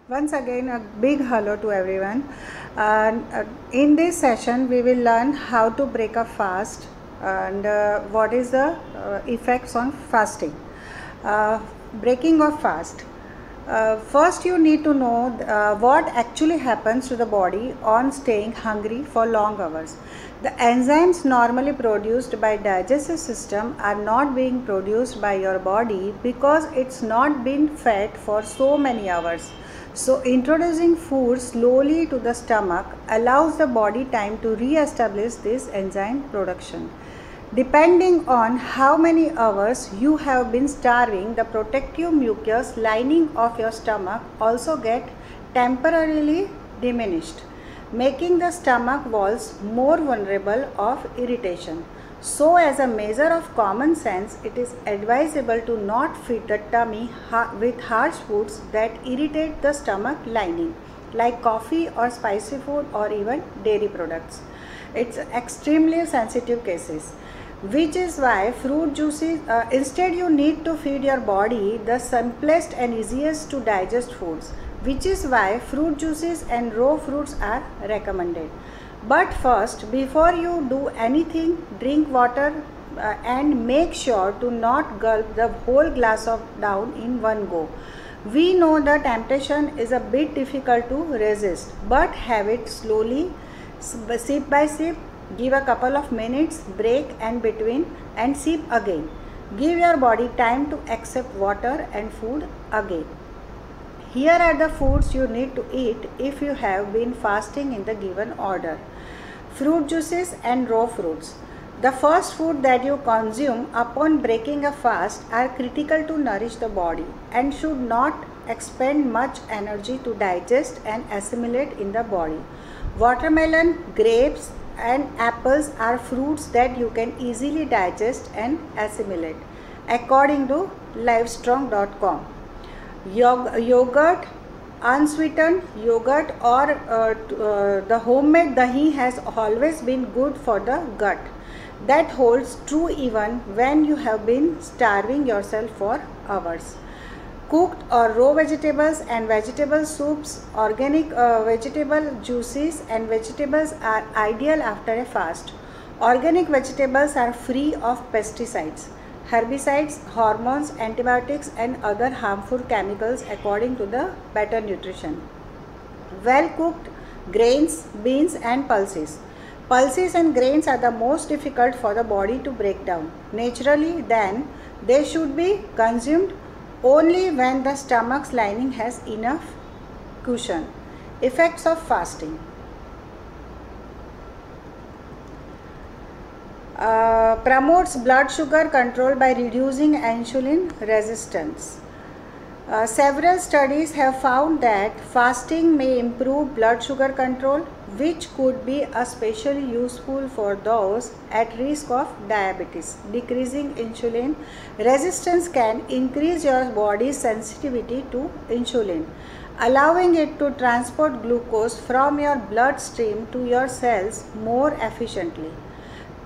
Once again, a big hello to everyone. In this session, we will learn how to break a fast and what is the effects on fasting. Breaking of fast. First, you need to know what actually happens to the body on staying hungry for long hours. The enzymes normally produced by digestive system are not being produced by your body because it's not been fed for so many hours. So introducing food slowly to the stomach allows the body time to re-establish this enzyme production. Depending on how many hours you have been starving, the protective mucus lining of your stomach also get temporarily diminished, making the stomach walls more vulnerable of irritation. So as a measure of common sense, it is advisable to not feed the tummy with harsh foods that irritate the stomach lining, like coffee or spicy food or even dairy products. It's extremely sensitive cases, which is why fruit juices, instead you need to feed your body the simplest and easiest to digest foods, which is why fruit juices and raw fruits are recommended. But first, before you do anything, drink water and make sure to not gulp the whole glass of down in one go. We know the temptation is a bit difficult to resist, but have it slowly, sip by sip. Give a couple of minutes break and between and sip again. Give your body time to accept water and food again. Here are the foods you need to eat if you have been fasting in the given order. Fruit juices and raw fruits. The first food that you consume upon breaking a fast are critical to nourish the body and should not expend much energy to digest and assimilate in the body. Watermelon, grapes, and apples are fruits that you can easily digest and assimilate, according to livestrong.com. Yogurt, unsweetened yogurt or the homemade dahi has always been good for the gut. That holds true even when you have been starving yourself for hours. Cooked or raw vegetables and vegetable soups, organic vegetable juices and vegetables are ideal after a fast. Organic vegetables are free of pesticides, herbicides, hormones, antibiotics and other harmful chemicals according to the Better Nutrition. Well cooked grains, beans and pulses. Pulses and grains are the most difficult for the body to break down naturally, then they should be consumed only when the stomach's lining has enough cushion. Effects of fasting. Promotes blood sugar control by reducing insulin resistance. Several studies have found that fasting may improve blood sugar control, which could be especially useful for those at risk of diabetes. Decreasing insulin resistance can increase your body's sensitivity to insulin, allowing it to transport glucose from your bloodstream to your cells more efficiently.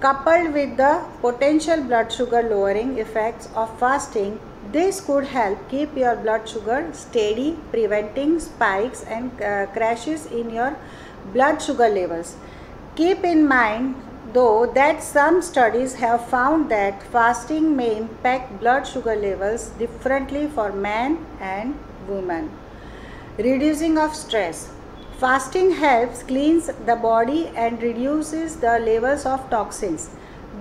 Coupled with the potential blood sugar lowering effects of fasting, this could help keep your blood sugar steady, preventing spikes and crashes in your blood sugar levels. Keep in mind, though, that some studies have found that fasting may impact blood sugar levels differently for men and women. Reducing of stress. Fasting helps cleanse the body and reduces the levels of toxins.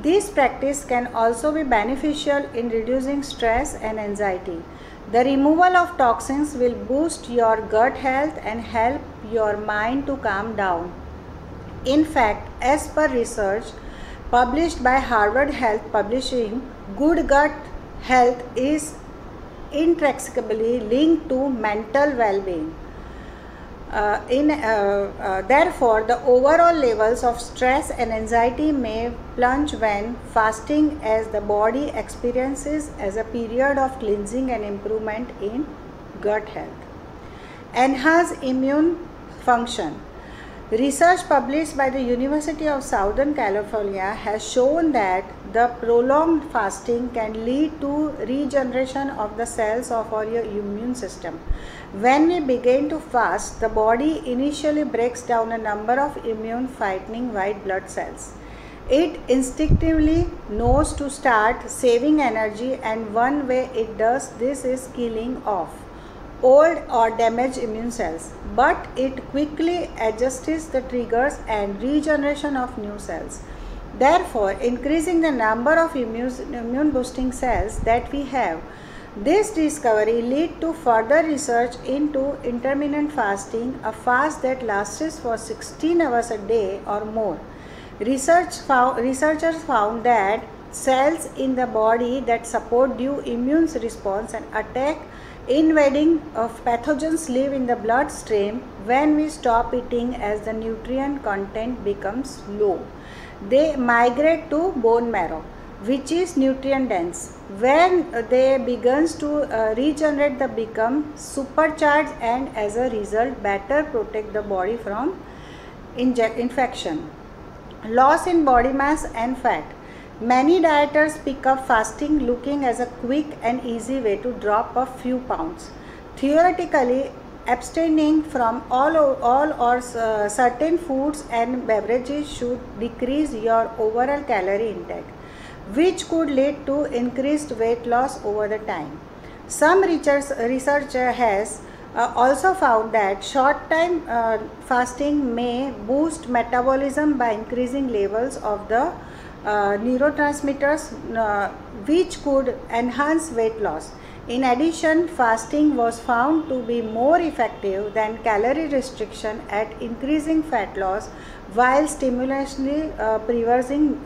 This practice can also be beneficial in reducing stress and anxiety. The removal of toxins will boost your gut health and help your mind to calm down. In fact, as per research published by Harvard Health Publishing, good gut health is inextricably linked to mental well-being. Therefore, the overall levels of stress and anxiety may plunge when fasting, as the body experiences as a period of cleansing and improvement in gut health. Enhance immune function. Research published by the University of Southern California has shown that the prolonged fasting can lead to regeneration of the cells of your immune system. When we begin to fast, the body initially breaks down a number of immune fighting white blood cells. It instinctively knows to start saving energy, and one way it does this is killing off old or damaged immune cells, but it quickly adjusts the triggers and regeneration of new cells, therefore increasing the number of immune boosting cells that we have. This discovery led to further research into intermittent fasting, a fast that lasts for 16 hours a day or more. Researchers found that cells in the body that support due immune response and attack invading of pathogens live in the bloodstream when we stop eating as the nutrient content becomes low. They migrate to bone marrow, which is nutrient dense. When they begins to regenerate, they become supercharged and as a result better protect the body from infection. Loss in body mass and fat. Many dieters pick up fasting looking as a quick and easy way to drop a few pounds. Theoretically, abstaining from all or certain foods and beverages should decrease your overall calorie intake, which could lead to increased weight loss over the time. Some research has also found that short-time fasting may boost metabolism by increasing levels of the neurotransmitters, which could enhance weight loss. In addition, fasting was found to be more effective than calorie restriction at increasing fat loss while stimulating preserving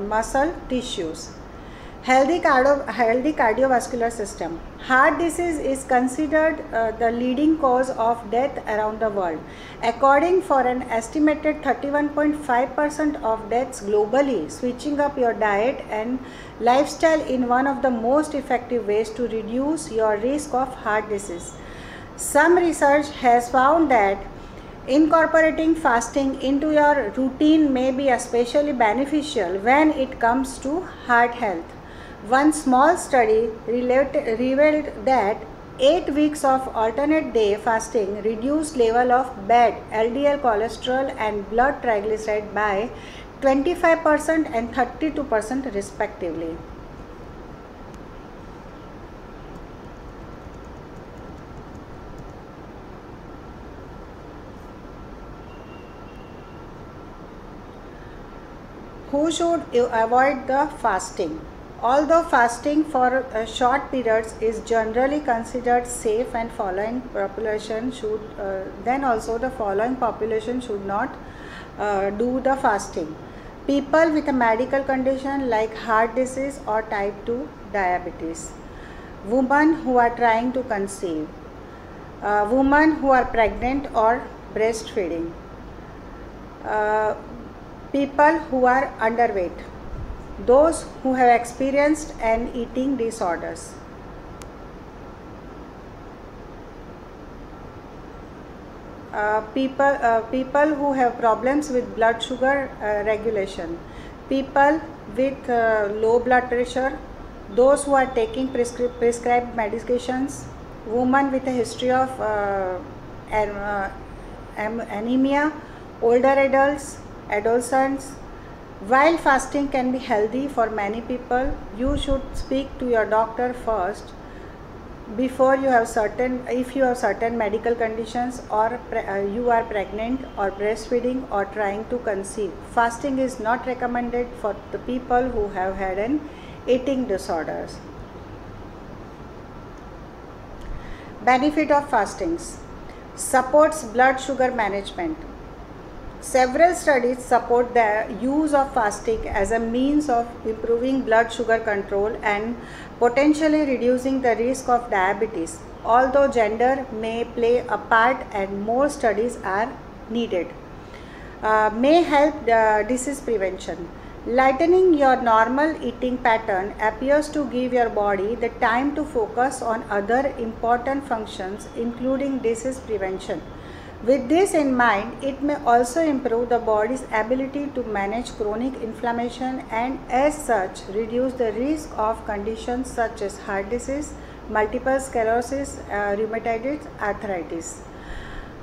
muscle tissues. Healthy cardiovascular system. Heart disease is considered the leading cause of death around the world. According for an estimated 31.5% of deaths globally, switching up your diet and lifestyle in one of the most effective ways to reduce your risk of heart disease. Some research has found that incorporating fasting into your routine may be especially beneficial when it comes to heart health. One small study revealed that 8 weeks of alternate day fasting reduced level of bad LDL cholesterol and blood triglyceride by 25% and 32% respectively. Who should avoid the fasting? Although fasting for short periods is generally considered safe and following population should the following population should not do the fasting. People with a medical condition like heart disease or type 2 diabetes, women who are trying to conceive, women who are pregnant or breastfeeding, people who are underweight, those who have experienced an eating disorders, people who have problems with blood sugar regulation, people with low blood pressure, those who are taking prescribed medications, women with a history of anemia, older adults, adolescents. While fasting can be healthy for many people, you should speak to your doctor first before you have if you have certain medical conditions or you are pregnant or breastfeeding or trying to conceive. Fasting is not recommended for the people who have had an eating disorders. Benefit of fastings. Supports blood sugar management. Several studies support the use of fasting as a means of improving blood sugar control and potentially reducing the risk of diabetes, although gender may play a part and more studies are needed. May help disease prevention. Lightening your normal eating pattern appears to give your body the time to focus on other important functions, including disease prevention. With this in mind, it may also improve the body's ability to manage chronic inflammation and as such reduce the risk of conditions such as heart disease, multiple sclerosis, rheumatoid arthritis.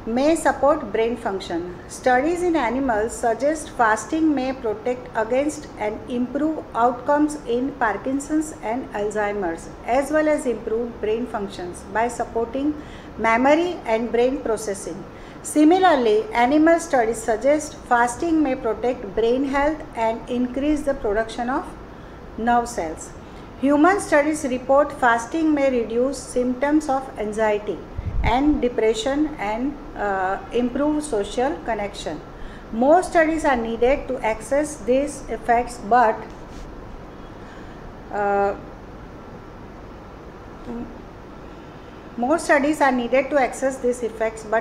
May support brain function. Studies in animals suggest fasting may protect against and improve outcomes in Parkinson's and Alzheimer's, as well as improve brain functions by supporting memory and brain processing. Similarly, animal studies suggest fasting may protect brain health and increase the production of nerve cells. Human studies report fasting may reduce symptoms of anxiety and depression and improve social connection. More studies are needed to assess these effects, but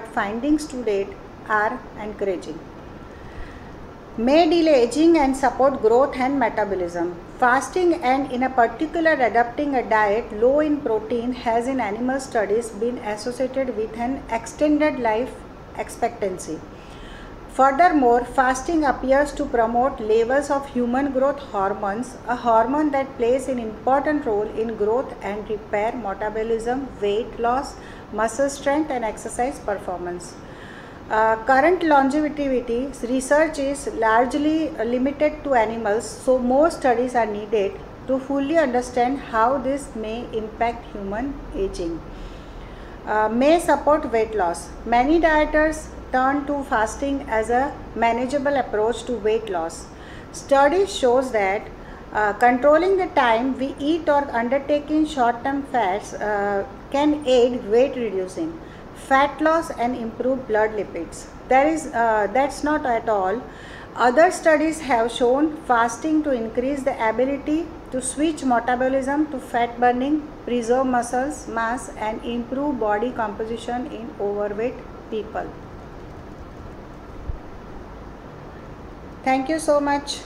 findings to date are encouraging. May delay aging and support growth and metabolism. Fasting and in a particular adopting a diet low in protein has in animal studies been associated with an extended life expectancy. Furthermore, fasting appears to promote levels of human growth hormones, a hormone that plays an important role in growth and repair, metabolism, weight loss, muscle strength and exercise performance. Current longevity research is largely limited to animals, so more studies are needed to fully understand how this may impact human aging. May support weight loss. Many dieters turn to fasting as a manageable approach to weight loss. Studies shows that controlling the time we eat or undertaking short-term fasts can aid weight reducing, fat loss and improve blood lipids. That's not at all. Other studies have shown fasting to increase the ability to switch metabolism to fat burning, preserve muscles mass and improve body composition in overweight people. Thank you so much.